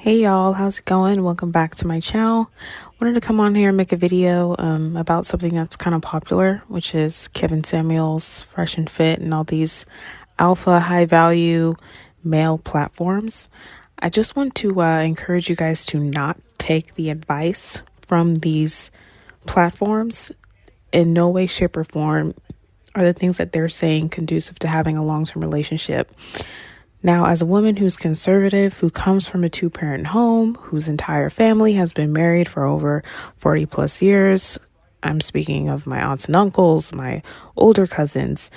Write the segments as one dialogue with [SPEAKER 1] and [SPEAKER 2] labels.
[SPEAKER 1] Hey y'all, how's it going? Welcome back to my channel. Wanted to come on here and make a video about something that's kind of popular, which is Kevin Samuels, Fresh and Fit, and all these alpha high value male platforms. I just want to encourage you guys to not take the advice from these platforms. In no way, shape, or form are the things that they're saying conducive to having a long-term relationship. Now, as a woman who's conservative, who comes from a two-parent home, whose entire family has been married for over 40 plus years, I'm speaking of my aunts and uncles, my older cousins,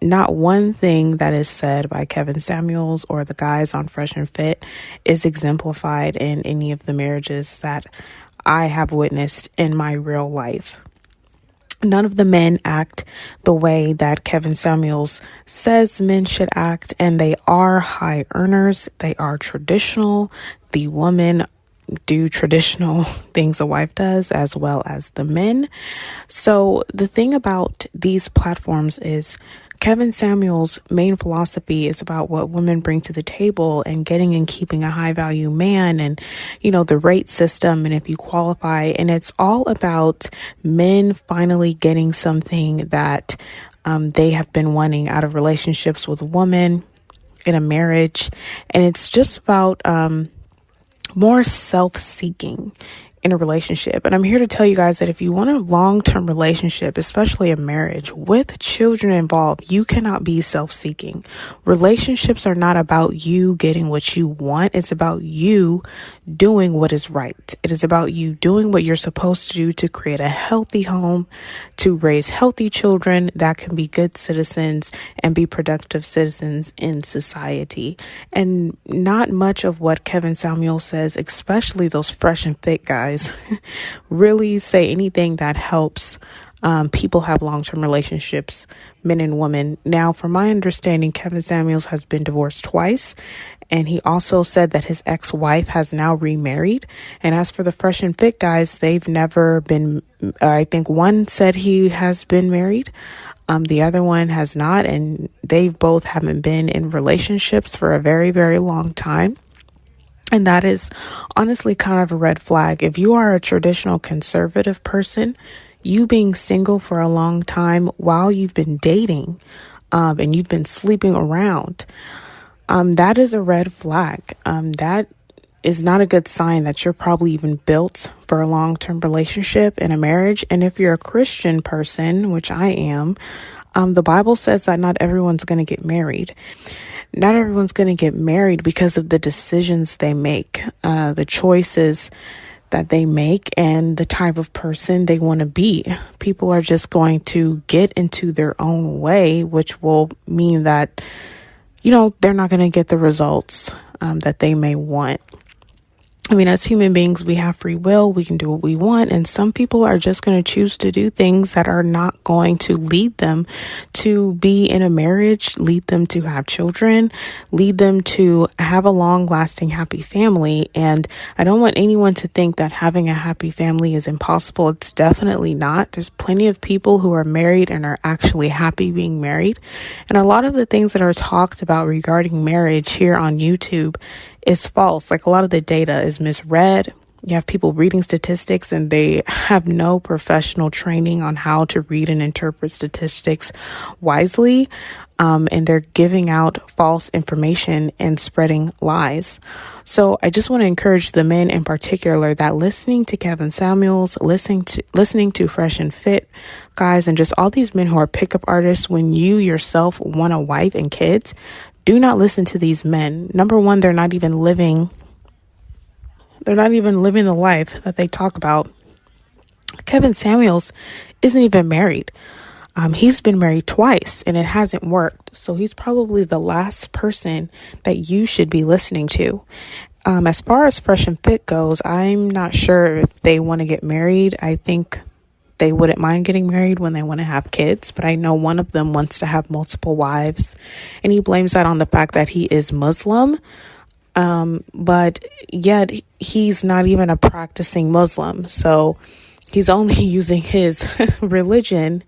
[SPEAKER 1] not one thing that is said by Kevin Samuels or the guys on Fresh and Fit is exemplified in any of the marriages that I have witnessed in my real life. None of the men act the way that Kevin Samuels says men should act, and they are high earners. They are traditional. The women do traditional things a wife does, as well as the men. So the thing about these platforms is Kevin Samuels' main philosophy is about what women bring to the table and getting and keeping a high value man and, the rate system and if you qualify. And it's all about men finally getting something that they have been wanting out of relationships with a woman in a marriage. And it's just about more self-seeking in a relationship. And I'm here to tell you guys that if you want a long-term relationship, especially a marriage with children involved, you cannot be self-seeking. Relationships are not about you getting what you want. It's about you doing what is right. It is about you doing what you're supposed to do to create a healthy home, to raise healthy children that can be good citizens and be productive citizens in society. And not much of what Kevin Samuel says, especially those Fresh and Fit guys, really say anything that helps people have long-term relationships, men and women. Now, from my understanding, Kevin Samuels has been divorced twice, and he also said that his ex-wife has now remarried. And as for the Fresh and Fit guys, they've never been, I think one said he has been married. The other one has not, and they both haven't been in relationships for a very, very long time. And that is honestly kind of a red flag. If you are a traditional conservative person, you being single for a long time while you've been dating and you've been sleeping around, that is a red flag. That is not a good sign that you're probably even built for a long-term relationship in a marriage. And if you're a Christian person, which I am, the Bible says that not everyone's going to get married. Not everyone's going to get married because of the decisions they make, the choices that they make, and the type of person they want to be. People are just going to get into their own way, which will mean that, they're not going to get the results that they may want. I mean, as human beings, we have free will. We can do what we want. And some people are just going to choose to do things that are not going to lead them to be in a marriage, lead them to have children, lead them to have a long lasting, happy family. And I don't want anyone to think that having a happy family is impossible. It's definitely not. There's plenty of people who are married and are actually happy being married. And a lot of the things that are talked about regarding marriage here on YouTube is false. Like, a lot of the data is misread. You have people reading statistics and they have no professional training on how to read and interpret statistics wisely. And they're giving out false information and spreading lies. So I just want to encourage the men in particular that listening to Kevin Samuels, listening to Fresh and Fit guys, and just all these men who are pickup artists, when you yourself want a wife and kids, do not listen to these men. Number one, they're not even living the life that they talk about. Kevin Samuels isn't even married. He's been married twice and it hasn't worked. So he's probably the last person that you should be listening to. As far as Fresh and Fit goes, I'm not sure if they want to get married. I think they wouldn't mind getting married when they want to have kids, but I know one of them wants to have multiple wives, and he blames that on the fact that he is Muslim. But yet he's not even a practicing Muslim. So he's only using his religion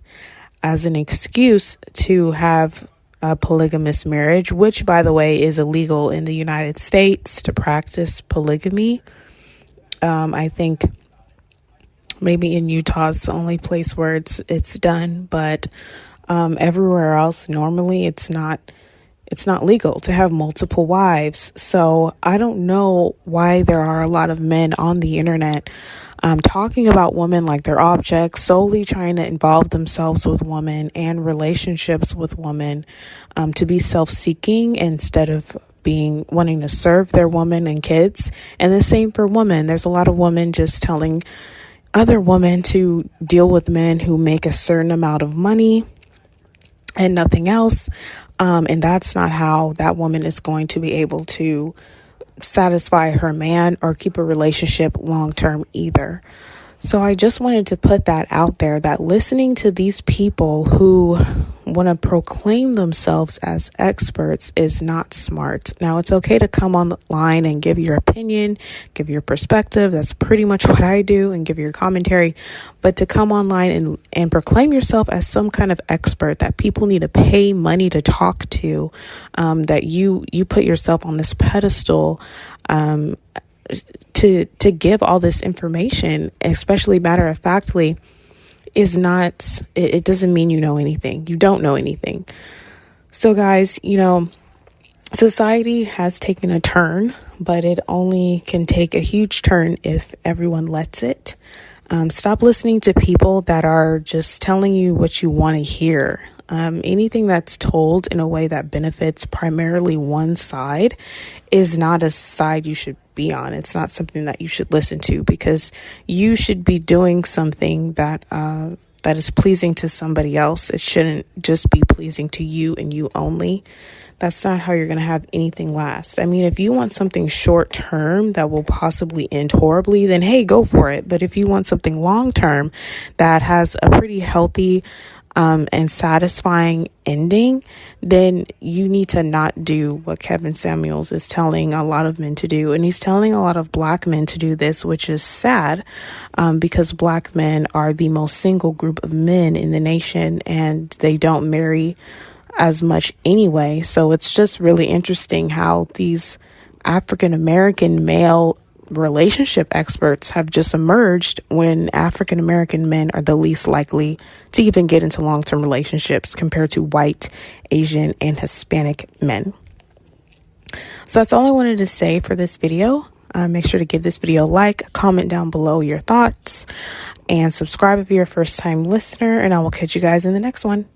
[SPEAKER 1] as an excuse to have a polygamous marriage, which, by the way, is illegal in the United States to practice polygamy. I think maybe in Utah is the only place where it's done, but everywhere else, normally it's not legal to have multiple wives. So I don't know why there are a lot of men on the internet talking about women like they're objects, solely trying to involve themselves with women and relationships with women to be self-seeking instead of wanting to serve their woman and kids. And the same for women. There's a lot of women just telling other women to deal with men who make a certain amount of money and nothing else. And that's not how that woman is going to be able to satisfy her man or keep a relationship long term either. So I just wanted to put that out there, that listening to these people who want to proclaim themselves as experts is not smart. Now, it's okay to come online and give your opinion, give your perspective. That's pretty much what I do, and give your commentary. But to come online and proclaim yourself as some kind of expert that people need to pay money to talk to, that you put yourself on this pedestal, to give all this information, especially matter-of-factly, is not, it doesn't mean you know anything. You don't know anything. So guys, society has taken a turn, but it only can take a huge turn if everyone lets it. Stop listening to people that are just telling you what you want to hear. Anything that's told in a way that benefits primarily one side is not a side you should be on. It's not something that you should listen to, because you should be doing something that is pleasing to somebody else. It shouldn't just be pleasing to you and you only. That's not how you're going to have anything last. I mean, if you want something short term that will possibly end horribly, then hey, go for it. But if you want something long term that has a pretty healthy and satisfying ending, then you need to not do what Kevin Samuels is telling a lot of men to do. And he's telling a lot of Black men to do this, which is sad, because Black men are the most single group of men in the nation, and they don't marry as much anyway. So it's just really interesting how these African American male relationship experts have just emerged when African American men are the least likely to even get into long-term relationships compared to white, Asian, and Hispanic men. So that's all I wanted to say for this video. Make sure to give this video a like, comment down below your thoughts, and subscribe if you're a first-time listener, and I will catch you guys in the next one.